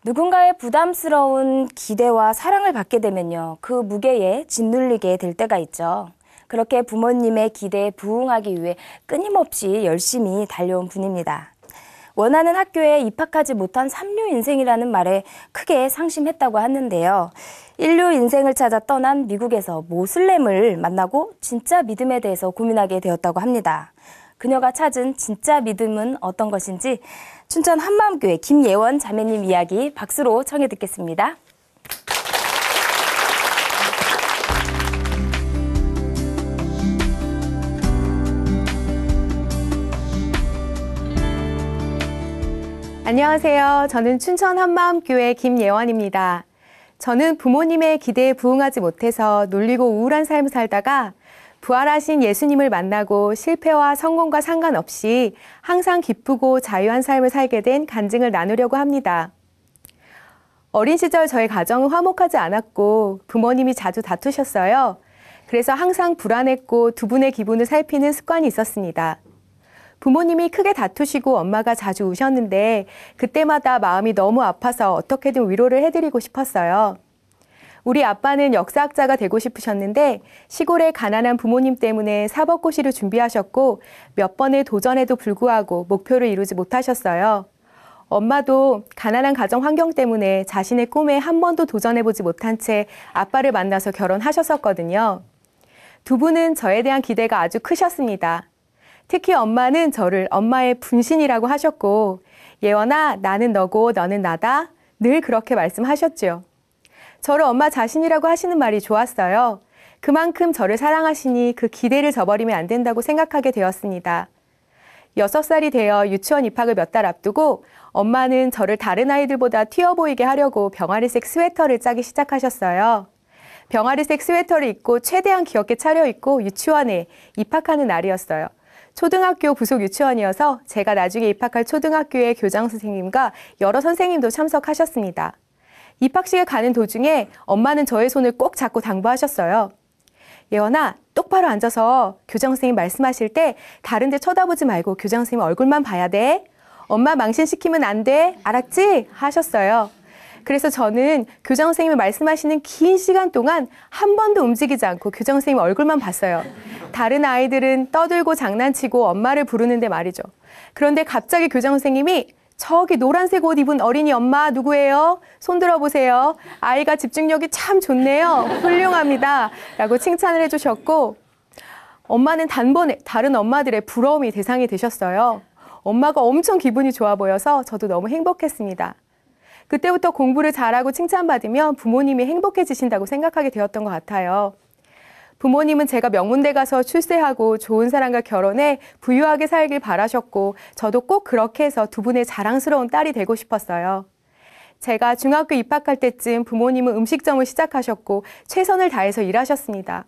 누군가의 부담스러운 기대와 사랑을 받게 되면요, 그 무게에 짓눌리게 될 때가 있죠. 그렇게 부모님의 기대에 부응하기 위해 끊임없이 열심히 달려온 분입니다. 원하는 학교에 입학하지 못한 삼류 인생이라는 말에 크게 상심했다고 하는데요. 인류 인생을 찾아 떠난 미국에서 모슬렘을 만나고 진짜 믿음에 대해서 고민하게 되었다고 합니다. 그녀가 찾은 진짜 믿음은 어떤 것인지 춘천 한마음교회 김예원 자매님 이야기 박수로 청해 듣겠습니다. 안녕하세요. 저는 춘천 한마음교회 김예원입니다. 저는 부모님의 기대에 부응하지 못해서 놀리고 우울한 삶을 살다가 부활하신 예수님을 만나고 실패와 성공과 상관없이 항상 기쁘고 자유한 삶을 살게 된 간증을 나누려고 합니다. 어린 시절 저의 가정은 화목하지 않았고 부모님이 자주 다투셨어요. 그래서 항상 불안했고 두 분의 기분을 살피는 습관이 있었습니다. 부모님이 크게 다투시고 엄마가 자주 우셨는데 그때마다 마음이 너무 아파서 어떻게든 위로를 해드리고 싶었어요. 우리 아빠는 역사학자가 되고 싶으셨는데 시골의 가난한 부모님 때문에 사법고시를 준비하셨고 몇 번의 도전에도 불구하고 목표를 이루지 못하셨어요. 엄마도 가난한 가정 환경 때문에 자신의 꿈에 한 번도 도전해보지 못한 채 아빠를 만나서 결혼하셨었거든요. 두 분은 저에 대한 기대가 아주 크셨습니다. 특히 엄마는 저를 엄마의 분신이라고 하셨고 예원아, 나는 너고 너는 나다. 늘 그렇게 말씀하셨죠. 저를 엄마 자신이라고 하시는 말이 좋았어요. 그만큼 저를 사랑하시니 그 기대를 저버리면 안 된다고 생각하게 되었습니다. 6살이 되어 유치원 입학을 몇 달 앞두고 엄마는 저를 다른 아이들보다 튀어 보이게 하려고 병아리색 스웨터를 짜기 시작하셨어요. 병아리색 스웨터를 입고 최대한 귀엽게 차려입고 유치원에 입학하는 날이었어요. 초등학교 부속 유치원이어서 제가 나중에 입학할 초등학교의 교장 선생님과 여러 선생님도 참석하셨습니다. 입학식에 가는 도중에 엄마는 저의 손을 꼭 잡고 당부하셨어요. 예원아, 똑바로 앉아서 교장 선생님 말씀하실 때 다른 데 쳐다보지 말고 교장 선생님 얼굴만 봐야 돼. 엄마 망신시키면 안 돼. 알았지? 하셨어요. 그래서 저는 교장 선생님이 말씀하시는 긴 시간 동안 한 번도 움직이지 않고 교장 선생님 얼굴만 봤어요. 다른 아이들은 떠들고 장난치고 엄마를 부르는데 말이죠. 그런데 갑자기 교장 선생님이 저기 노란색 옷 입은 어린이 엄마 누구예요? 손 들어보세요. 아이가 집중력이 참 좋네요. 훌륭합니다. 라고 칭찬을 해주셨고 엄마는 단번에 다른 엄마들의 부러움이 대상이 되셨어요. 엄마가 엄청 기분이 좋아 보여서 저도 너무 행복했습니다. 그때부터 공부를 잘하고 칭찬받으면 부모님이 행복해지신다고 생각하게 되었던 것 같아요. 부모님은 제가 명문대 가서 출세하고 좋은 사람과 결혼해 부유하게 살길 바라셨고 저도 꼭 그렇게 해서 두 분의 자랑스러운 딸이 되고 싶었어요. 제가 중학교 입학할 때쯤 부모님은 음식점을 시작하셨고 최선을 다해서 일하셨습니다.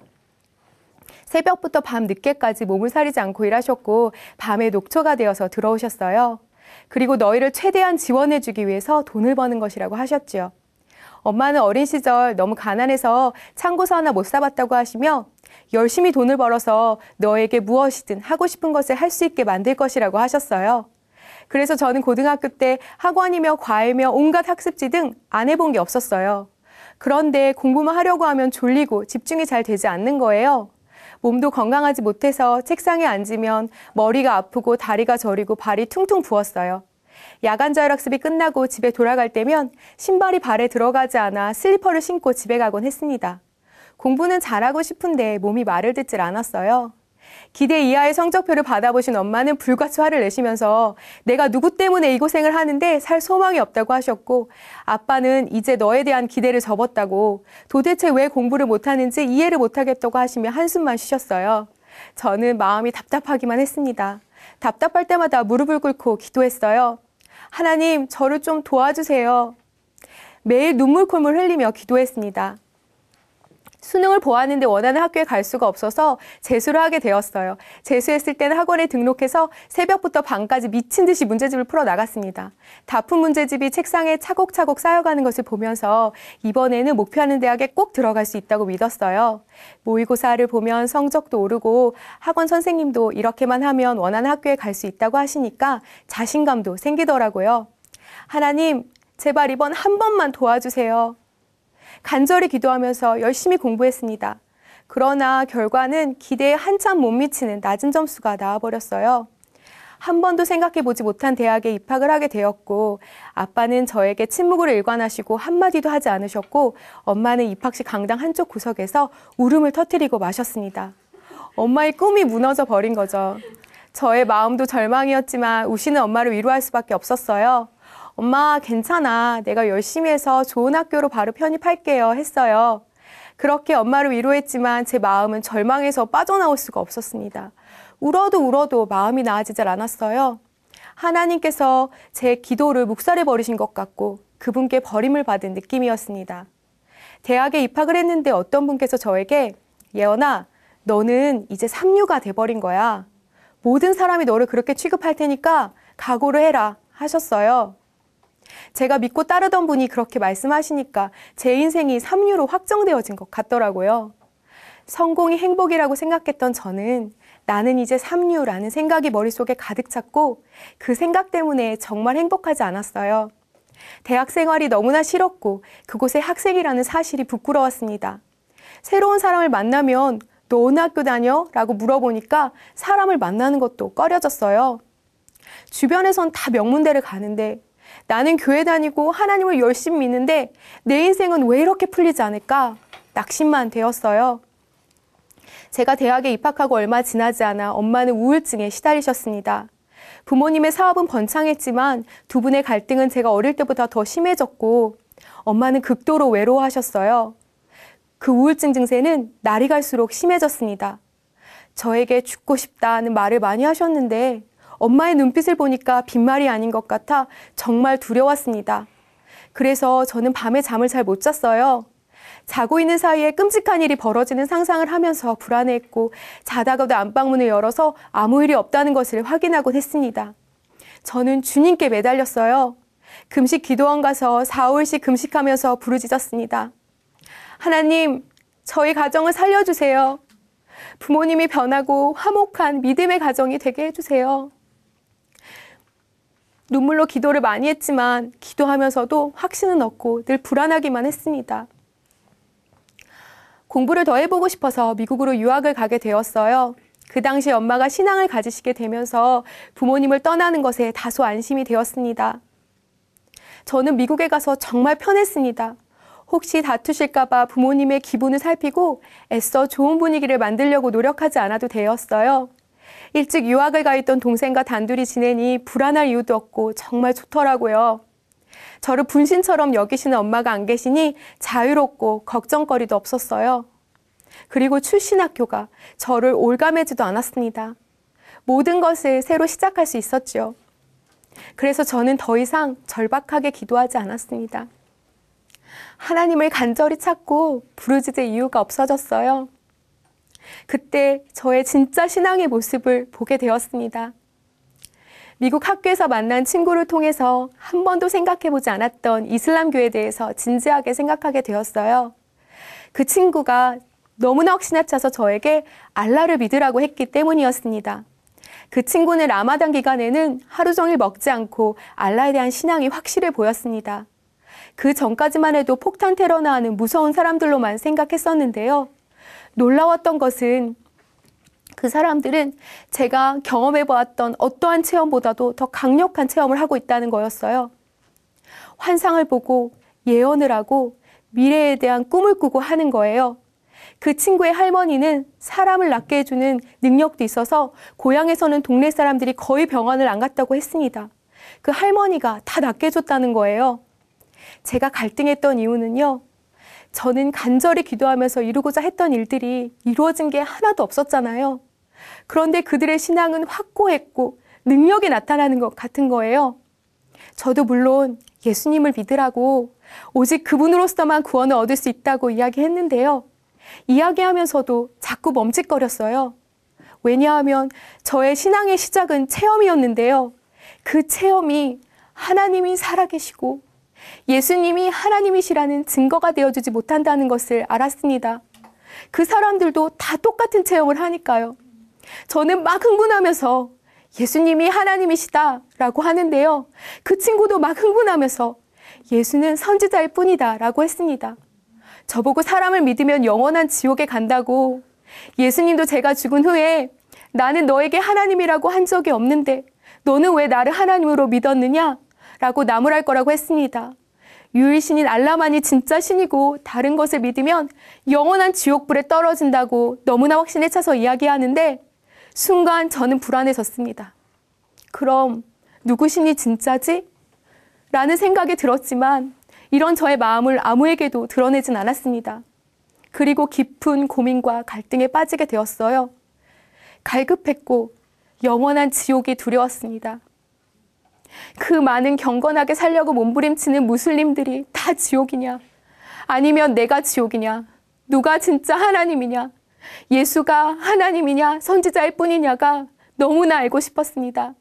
새벽부터 밤 늦게까지 몸을 사리지 않고 일하셨고 밤에 녹초가 되어서 들어오셨어요. 그리고 너희를 최대한 지원해주기 위해서 돈을 버는 것이라고 하셨죠. 엄마는 어린 시절 너무 가난해서 참고서 하나 못 사봤다고 하시며 열심히 돈을 벌어서 너에게 무엇이든 하고 싶은 것을 할 수 있게 만들 것이라고 하셨어요. 그래서 저는 고등학교 때 학원이며 과외며 온갖 학습지 등 안 해본 게 없었어요. 그런데 공부만 하려고 하면 졸리고 집중이 잘 되지 않는 거예요. 몸도 건강하지 못해서 책상에 앉으면 머리가 아프고 다리가 저리고 발이 퉁퉁 부었어요. 야간 자율학습이 끝나고 집에 돌아갈 때면 신발이 발에 들어가지 않아 슬리퍼를 신고 집에 가곤 했습니다. 공부는 잘하고 싶은데 몸이 말을 듣질 않았어요. 기대 이하의 성적표를 받아보신 엄마는 불같이 화를 내시면서 내가 누구 때문에 이 고생을 하는데 살 소망이 없다고 하셨고 아빠는 이제 너에 대한 기대를 접었다고 도대체 왜 공부를 못하는지 이해를 못하겠다고 하시며 한숨만 쉬셨어요. 저는 마음이 답답하기만 했습니다. 답답할 때마다 무릎을 꿇고 기도했어요. 하나님, 저를 좀 도와주세요. 매일 눈물콧물 흘리며 기도했습니다. 수능을 보았는데 원하는 학교에 갈 수가 없어서 재수를 하게 되었어요. 재수했을 때는 학원에 등록해서 새벽부터 밤까지 미친 듯이 문제집을 풀어 나갔습니다. 다 푼 문제집이 책상에 차곡차곡 쌓여가는 것을 보면서 이번에는 목표하는 대학에 꼭 들어갈 수 있다고 믿었어요. 모의고사를 보면 성적도 오르고 학원 선생님도 이렇게만 하면 원하는 학교에 갈 수 있다고 하시니까 자신감도 생기더라고요. 하나님, 제발 이번 한 번만 도와주세요. 간절히 기도하면서 열심히 공부했습니다. 그러나 결과는 기대에 한참 못 미치는 낮은 점수가 나와버렸어요. 한 번도 생각해보지 못한 대학에 입학을 하게 되었고, 아빠는 저에게 침묵으로 일관하시고 한마디도 하지 않으셨고, 엄마는 입학식 강당 한쪽 구석에서 울음을 터뜨리고 마셨습니다. 엄마의 꿈이 무너져 버린 거죠. 저의 마음도 절망이었지만 우시는 엄마를 위로할 수밖에 없었어요. 엄마, 괜찮아. 내가 열심히 해서 좋은 학교로 바로 편입할게요. 했어요. 그렇게 엄마를 위로했지만 제 마음은 절망에서 빠져나올 수가 없었습니다. 울어도 마음이 나아지질 않았어요. 하나님께서 제 기도를 묵살해 버리신 것 같고 그분께 버림을 받은 느낌이었습니다. 대학에 입학을 했는데 어떤 분께서 저에게 예언아, 너는 이제 삼류가 돼버린 거야. 모든 사람이 너를 그렇게 취급할 테니까 각오를 해라 하셨어요. 제가 믿고 따르던 분이 그렇게 말씀하시니까 제 인생이 삼류로 확정되어진 것 같더라고요. 성공이 행복이라고 생각했던 저는 나는 이제 삼류라는 생각이 머릿속에 가득 찼고 그 생각 때문에 정말 행복하지 않았어요. 대학 생활이 너무나 싫었고 그곳에 학생이라는 사실이 부끄러웠습니다. 새로운 사람을 만나면 너 어느 학교 다녀? 라고 물어보니까 사람을 만나는 것도 꺼려졌어요. 주변에선 다 명문대를 가는데 나는 교회 다니고 하나님을 열심히 믿는데 내 인생은 왜 이렇게 풀리지 않을까? 낙심만 되었어요. 제가 대학에 입학하고 얼마 지나지 않아 엄마는 우울증에 시달리셨습니다. 부모님의 사업은 번창했지만 두 분의 갈등은 제가 어릴 때보다 더 심해졌고 엄마는 극도로 외로워하셨어요. 그 우울증 증세는 날이 갈수록 심해졌습니다. 저에게 죽고 싶다는 말을 많이 하셨는데 엄마의 눈빛을 보니까 빈말이 아닌 것 같아 정말 두려웠습니다. 그래서 저는 밤에 잠을 잘 못 잤어요. 자고 있는 사이에 끔찍한 일이 벌어지는 상상을 하면서 불안해했고 자다가도 안방문을 열어서 아무 일이 없다는 것을 확인하곤 했습니다. 저는 주님께 매달렸어요. 금식 기도원 가서 4, 5일씩 금식하면서 부르짖었습니다. 하나님, 저희 가정을 살려주세요. 부모님이 변하고 화목한 믿음의 가정이 되게 해주세요. 눈물로 기도를 많이 했지만 기도하면서도 확신은 없고 늘 불안하기만 했습니다. 공부를 더 해보고 싶어서 미국으로 유학을 가게 되었어요. 그 당시 엄마가 신앙을 가지시게 되면서 부모님을 떠나는 것에 다소 안심이 되었습니다. 저는 미국에 가서 정말 편했습니다. 혹시 다투실까봐 부모님의 기분을 살피고 애써 좋은 분위기를 만들려고 노력하지 않아도 되었어요. 일찍 유학을 가 있던 동생과 단둘이 지내니 불안할 이유도 없고 정말 좋더라고요. 저를 분신처럼 여기시는 엄마가 안 계시니 자유롭고 걱정거리도 없었어요. 그리고 출신 학교가 저를 올가매지도 않았습니다. 모든 것을 새로 시작할 수 있었죠. 그래서 저는 더 이상 절박하게 기도하지 않았습니다. 하나님을 간절히 찾고 부르짖을 이유가 없어졌어요. 그때 저의 진짜 신앙의 모습을 보게 되었습니다. 미국 학교에서 만난 친구를 통해서 한 번도 생각해보지 않았던 이슬람교에 대해서 진지하게 생각하게 되었어요. 그 친구가 너무나 확신에 차서 저에게 알라를 믿으라고 했기 때문이었습니다. 그 친구는 라마단 기간에는 하루 종일 먹지 않고 알라에 대한 신앙이 확실해 보였습니다. 그 전까지만 해도 폭탄 테러나 하는 무서운 사람들로만 생각했었는데요. 놀라웠던 것은 그 사람들은 제가 경험해보았던 어떠한 체험보다도 더 강력한 체험을 하고 있다는 거였어요. 환상을 보고 예언을 하고 미래에 대한 꿈을 꾸고 하는 거예요. 그 친구의 할머니는 사람을 낫게 해주는 능력도 있어서 고향에서는 동네 사람들이 거의 병원을 안 갔다고 했습니다. 그 할머니가 다 낫게 해줬다는 거예요. 제가 갈등했던 이유는요. 저는 간절히 기도하면서 이루고자 했던 일들이 이루어진 게 하나도 없었잖아요. 그런데 그들의 신앙은 확고했고 능력이 나타나는 것 같은 거예요. 저도 물론 예수님을 믿으라고 오직 그분으로서만 구원을 얻을 수 있다고 이야기했는데요. 이야기하면서도 자꾸 멈칫거렸어요. 왜냐하면 저의 신앙의 시작은 체험이었는데요. 그 체험이 하나님이 살아계시고 예수님이 하나님이시라는 증거가 되어주지 못한다는 것을 알았습니다. 그 사람들도 다 똑같은 체험을 하니까요. 저는 막 흥분하면서 예수님이 하나님이시다 라고 하는데요. 그 친구도 막 흥분하면서 예수는 선지자일 뿐이다 라고 했습니다. 저보고 사람을 믿으면 영원한 지옥에 간다고, 예수님도 제가 죽은 후에 나는 너에게 하나님이라고 한 적이 없는데 너는 왜 나를 하나님으로 믿었느냐? 라고 나무랄 거라고 했습니다. 유일신인 알라만이 진짜 신이고 다른 것을 믿으면 영원한 지옥불에 떨어진다고 너무나 확신에 차서 이야기하는데 순간 저는 불안해졌습니다. 그럼 누구 신이 진짜지? 라는 생각이 들었지만 이런 저의 마음을 아무에게도 드러내진 않았습니다. 그리고 깊은 고민과 갈등에 빠지게 되었어요. 갈급했고 영원한 지옥이 두려웠습니다. 그 많은 경건하게 살려고 몸부림치는 무슬림들이 다 지옥이냐? 아니면 내가 지옥이냐? 누가 진짜 하나님이냐? 예수가 하나님이냐? 선지자일 뿐이냐가 너무나 알고 싶었습니다.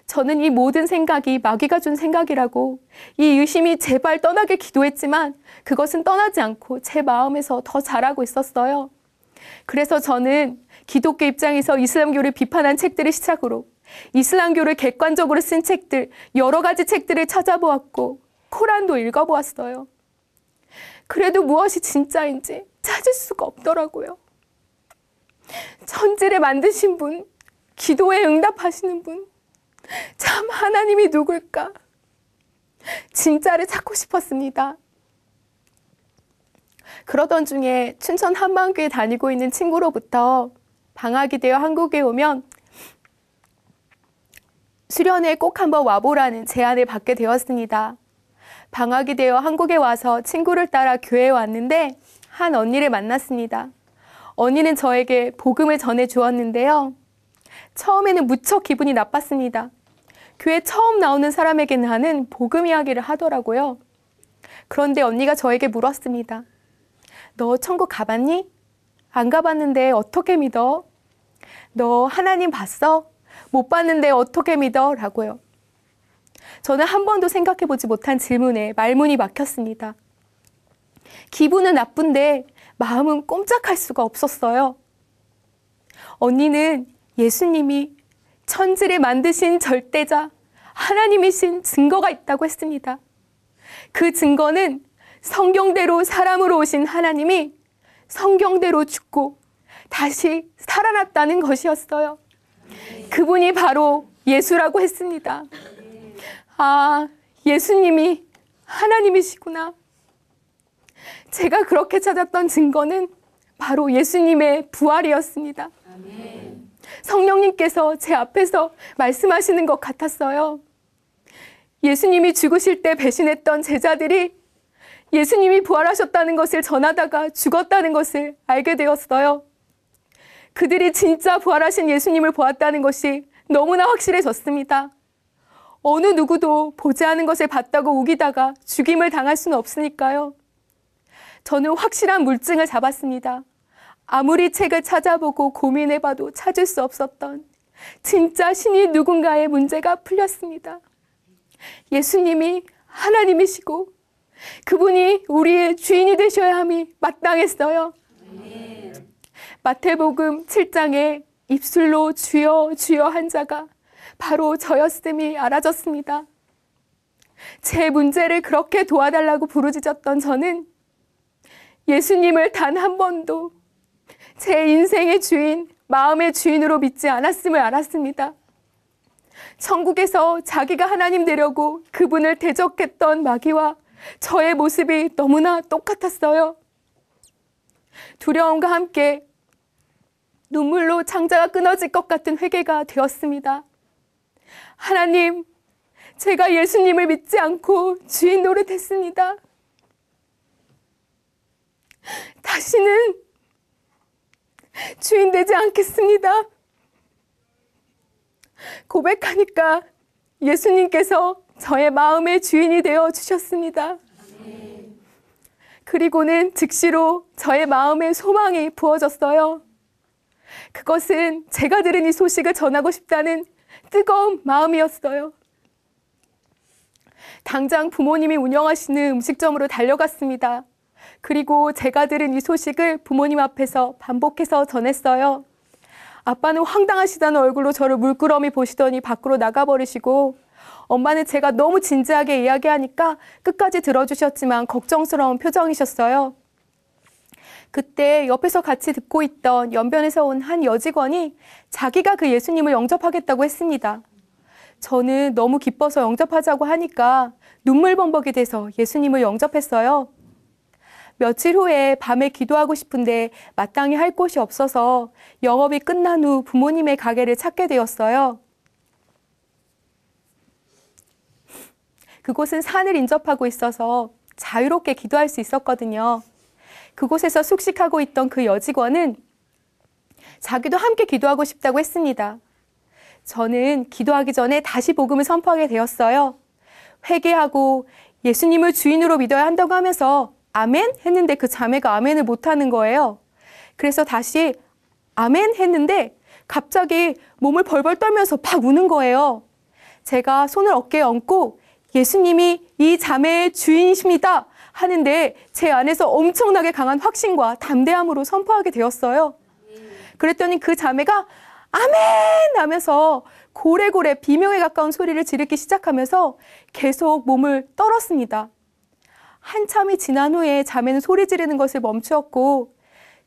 저는 이 모든 생각이 마귀가 준 생각이라고, 이 의심이 제발 떠나길 기도했지만 그것은 떠나지 않고 제 마음에서 더 자라고 있었어요. 그래서 저는 기독교 입장에서 이슬람교를 비판한 책들을 시작으로 이슬람교를 객관적으로 쓴 책들, 여러 가지 책들을 찾아보았고 코란도 읽어보았어요. 그래도 무엇이 진짜인지 찾을 수가 없더라고요. 천지를 만드신 분, 기도에 응답하시는 분, 참 하나님이 누굴까? 진짜를 찾고 싶었습니다. 그러던 중에 춘천 한마음교회 다니고 있는 친구로부터 방학이 되어 한국에 오면 수련회에 꼭 한번 와보라는 제안을 받게 되었습니다. 방학이 되어 한국에 와서 친구를 따라 교회에 왔는데 한 언니를 만났습니다. 언니는 저에게 복음을 전해 주었는데요. 처음에는 무척 기분이 나빴습니다. 교회 처음 나오는 사람에게는 하는 복음 이야기를 하더라고요. 그런데 언니가 저에게 물었습니다. 너 천국 가봤니? 안 가봤는데 어떻게 믿어? 너 하나님 봤어? 못 봤는데 어떻게 믿어? 라고요. 저는 한 번도 생각해보지 못한 질문에 말문이 막혔습니다. 기분은 나쁜데 마음은 꼼짝할 수가 없었어요. 언니는 예수님이 천지를 만드신 절대자, 하나님이신 증거가 있다고 했습니다. 그 증거는 성경대로 사람으로 오신 하나님이 성경대로 죽고 다시 살아났다는 것이었어요. 그분이 바로 예수라고 했습니다. 아, 예수님이 하나님이시구나. 제가 그렇게 찾았던 증거는 바로 예수님의 부활이었습니다. 성령님께서 제 앞에서 말씀하시는 것 같았어요. 예수님이 죽으실 때 배신했던 제자들이 예수님이 부활하셨다는 것을 전하다가 죽었다는 것을 알게 되었어요. 그들이 진짜 부활하신 예수님을 보았다는 것이 너무나 확실해졌습니다. 어느 누구도 보지 않은 것을 봤다고 우기다가 죽임을 당할 수는 없으니까요. 저는 확실한 물증을 잡았습니다. 아무리 책을 찾아보고 고민해봐도 찾을 수 없었던 진짜 신이 누군가의 문제가 풀렸습니다. 예수님이 하나님이시고 그분이 우리의 주인이 되셔야 함이 마땅했어요. 마태복음 7장에 입술로 주여 주여 한 자가 바로 저였음이 알아졌습니다. 제 문제를 그렇게 도와달라고 부르짖었던 저는 예수님을 단 한 번도 제 인생의 주인, 마음의 주인으로 믿지 않았음을 알았습니다. 천국에서 자기가 하나님 되려고 그분을 대적했던 마귀와 저의 모습이 너무나 똑같았어요. 두려움과 함께 눈물로 창자가 끊어질 것 같은 회개가 되었습니다. 하나님, 제가 예수님을 믿지 않고 주인 노릇했습니다. 다시는 주인 되지 않겠습니다. 고백하니까 예수님께서 저의 마음의 주인이 되어 주셨습니다. 그리고는 즉시로 저의 마음에 소망이 부어졌어요. 그것은 제가 들은 이 소식을 전하고 싶다는 뜨거운 마음이었어요. 당장 부모님이 운영하시는 음식점으로 달려갔습니다. 그리고 제가 들은 이 소식을 부모님 앞에서 반복해서 전했어요. 아빠는 황당하시다는 얼굴로 저를 물끄러미 보시더니 밖으로 나가버리시고 엄마는 제가 너무 진지하게 이야기하니까 끝까지 들어주셨지만 걱정스러운 표정이셨어요. 그때 옆에서 같이 듣고 있던 연변에서 온 한 여직원이 자기가 그 예수님을 영접하겠다고 했습니다. 저는 너무 기뻐서 영접하자고 하니까 눈물범벅이 돼서 예수님을 영접했어요. 며칠 후에 밤에 기도하고 싶은데 마땅히 할 곳이 없어서 영업이 끝난 후 부모님의 가게를 찾게 되었어요. 그곳은 산을 인접하고 있어서 자유롭게 기도할 수 있었거든요. 그곳에서 숙식하고 있던 그 여직원은 자기도 함께 기도하고 싶다고 했습니다. 저는 기도하기 전에 다시 복음을 선포하게 되었어요. 회개하고 예수님을 주인으로 믿어야 한다고 하면서 아멘? 했는데 그 자매가 아멘을 못하는 거예요. 그래서 다시 아멘? 했는데 갑자기 몸을 벌벌 떨면서 팍 우는 거예요. 제가 손을 어깨에 얹고 예수님이 이 자매의 주인이십니다 하는데 제 안에서 엄청나게 강한 확신과 담대함으로 선포하게 되었어요. 그랬더니 그 자매가 아멘! 하면서 고래고래 비명에 가까운 소리를 지르기 시작하면서 계속 몸을 떨었습니다. 한참이 지난 후에 자매는 소리 지르는 것을 멈추었고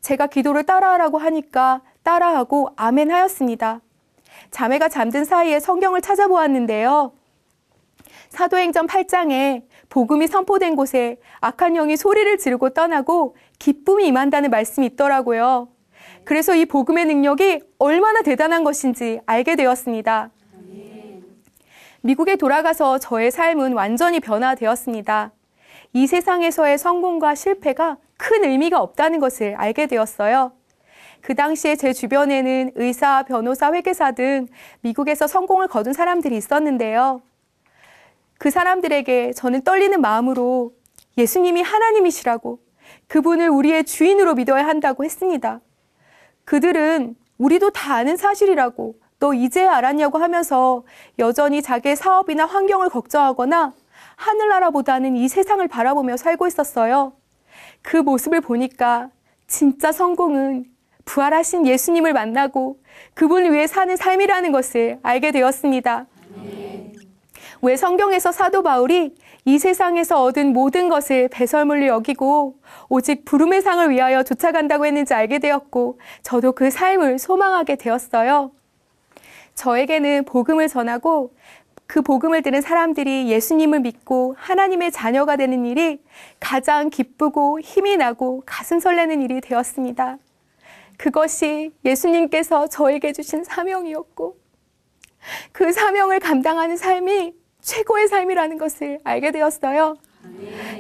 제가 기도를 따라하라고 하니까 따라하고 아멘 하였습니다. 자매가 잠든 사이에 성경을 찾아보았는데요. 사도행전 8장에 복음이 선포된 곳에 악한 영이 소리를 지르고 떠나고 기쁨이 임한다는 말씀이 있더라고요. 그래서 이 복음의 능력이 얼마나 대단한 것인지 알게 되었습니다. 미국에 돌아가서 저의 삶은 완전히 변화되었습니다. 이 세상에서의 성공과 실패가 큰 의미가 없다는 것을 알게 되었어요. 그 당시에 제 주변에는 의사, 변호사, 회계사 등 미국에서 성공을 거둔 사람들이 있었는데요. 그 사람들에게 저는 떨리는 마음으로 예수님이 하나님이시라고 그분을 우리의 주인으로 믿어야 한다고 했습니다. 그들은 우리도 다 아는 사실이라고 너 이제 알았냐고 하면서 여전히 자기의 사업이나 환경을 걱정하거나 하늘나라보다는 이 세상을 바라보며 살고 있었어요. 그 모습을 보니까 진짜 성공은 부활하신 예수님을 만나고 그분을 위해 사는 삶이라는 것을 알게 되었습니다. 왜 성경에서 사도 바울이 이 세상에서 얻은 모든 것을 배설물로 여기고 오직 부름의 상을 위하여 쫓아간다고 했는지 알게 되었고 저도 그 삶을 소망하게 되었어요. 저에게는 복음을 전하고 그 복음을 들은 사람들이 예수님을 믿고 하나님의 자녀가 되는 일이 가장 기쁘고 힘이 나고 가슴 설레는 일이 되었습니다. 그것이 예수님께서 저에게 주신 사명이었고 그 사명을 감당하는 삶이 최고의 삶이라는 것을 알게 되었어요.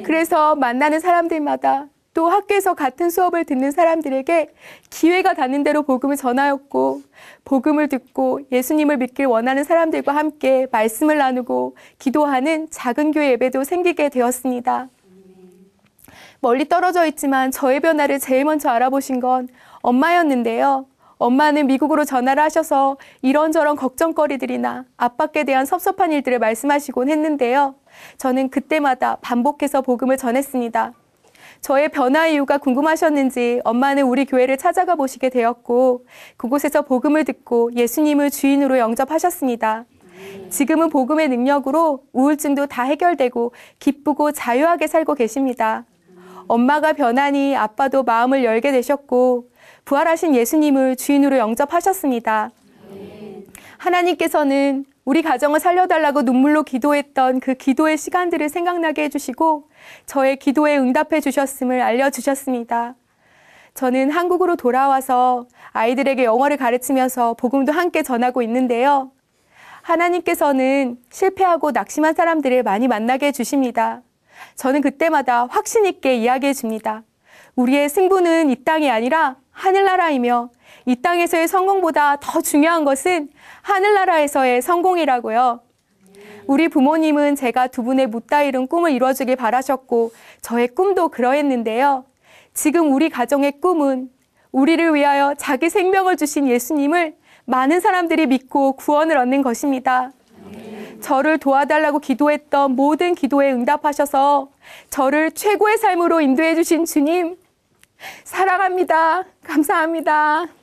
그래서 만나는 사람들마다 또 학교에서 같은 수업을 듣는 사람들에게 기회가 닿는 대로 복음을 전하였고 복음을 듣고 예수님을 믿길 원하는 사람들과 함께 말씀을 나누고 기도하는 작은 교회 예배도 생기게 되었습니다. 멀리 떨어져 있지만 저의 변화를 제일 먼저 알아보신 건 엄마였는데요. 엄마는 미국으로 전화를 하셔서 이런저런 걱정거리들이나 아빠께 대한 섭섭한 일들을 말씀하시곤 했는데요. 저는 그때마다 반복해서 복음을 전했습니다. 저의 변화 이유가 궁금하셨는지 엄마는 우리 교회를 찾아가 보시게 되었고 그곳에서 복음을 듣고 예수님을 주인으로 영접하셨습니다. 지금은 복음의 능력으로 우울증도 다 해결되고 기쁘고 자유하게 살고 계십니다. 엄마가 변하니 아빠도 마음을 열게 되셨고 부활하신 예수님을 주인으로 영접하셨습니다. 하나님께서는 우리 가정을 살려달라고 눈물로 기도했던 그 기도의 시간들을 생각나게 해주시고 저의 기도에 응답해 주셨음을 알려주셨습니다. 저는 한국으로 돌아와서 아이들에게 영어를 가르치면서 복음도 함께 전하고 있는데요. 하나님께서는 실패하고 낙심한 사람들을 많이 만나게 해주십니다. 저는 그때마다 확신 있게 이야기해 줍니다. 우리의 승부는 이 땅이 아니라 하늘나라이며 이 땅에서의 성공보다 더 중요한 것은 하늘나라에서의 성공이라고요. 우리 부모님은 제가 두 분의 묻다 이룬 꿈을 이루어주길 바라셨고 저의 꿈도 그러했는데요. 지금 우리 가정의 꿈은 우리를 위하여 자기 생명을 주신 예수님을 많은 사람들이 믿고 구원을 얻는 것입니다. 저를 도와달라고 기도했던 모든 기도에 응답하셔서 저를 최고의 삶으로 인도해 주신 주님 사랑합니다. 감사합니다.